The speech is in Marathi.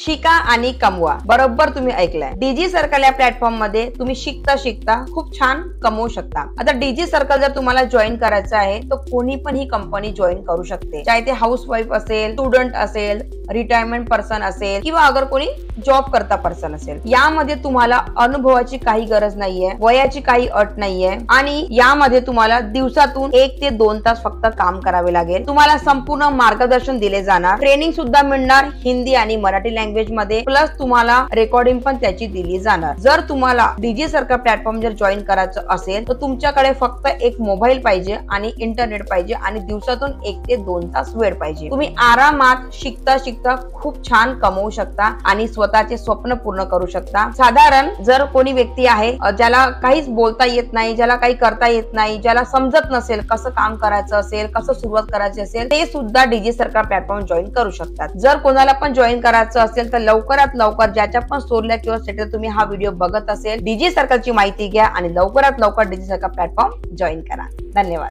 शिका आणि कमवा. बरोबर तुम्ही ऐकलंय. डीजी सर्कल या प्लॅटफॉर्म मध्ये तुम्ही शिकता शिकता खूप छान कमवू शकता. आता डीजी सर्कल जर तुम्हाला जॉईन करायचं आहे तर कोणी पण ही कंपनी जॉईन करू शकते. चाहे ते हाऊस वाईफ असेल, स्टुडंट असेल, रिटायरमेंट पर्सन असेल किंवा अगर कोणी जॉब करता पर्सन असेल. यामध्ये तुम्हाला अनुभवाची काही गरज नाहीये, वयाची काही अट नाहीये आणि यामध्ये तुम्हाला दिवसातून 1 ते 2 तास फक्त काम करावे लागेल. तुम्हाला संपूर्ण मार्गदर्शन दिले जाणार, ट्रेनिंग सुद्धा मिळणार हिंदी आणि मराठी लँग्वेज मध्ये, प्लस तुम्हाला रेकॉर्डिंग पण त्याची दिली जाणार. जर तुम्हाला डीजी सर्कल प्लॅटफॉर्म जर जॉईन करायचं असेल तर तुमच्याकडे फक्त एक मोबाईल पाहिजे आणि इंटरनेट पाहिजे आणि दिवसातून 1 ते 2 तास वेळ पाहिजे. तुम्ही आरामात शिकता शिकता खूप छान कमवू शकता आणि स्वतःचे स्वप्न पूर्ण करू शकता. साधारण जर कोणी व्यक्ती आहे ज्याला काहीच बोलता येत नाही, ज्याला काही करता येत नाही, ज्याला समजत नसेल कसं काम करायचं असेल, कसं सुरुवात करायची असेल, ते सुद्धा डीजी सर्कल प्लॅटफॉर्म जॉईन करू शकतात. जर कोणाला पण जॉईन करायचं असेल तर लवकरात लवकर ज्याच्या पण स्टोरीला किंवा स्टेटस तुम्ही हा व्हिडिओ बघत असेल, डीजी सर्कलची माहिती घ्या आणि लवकरात लवकर डीजी सर्कल प्लॅटफॉर्म जॉईन करा. धन्यवाद.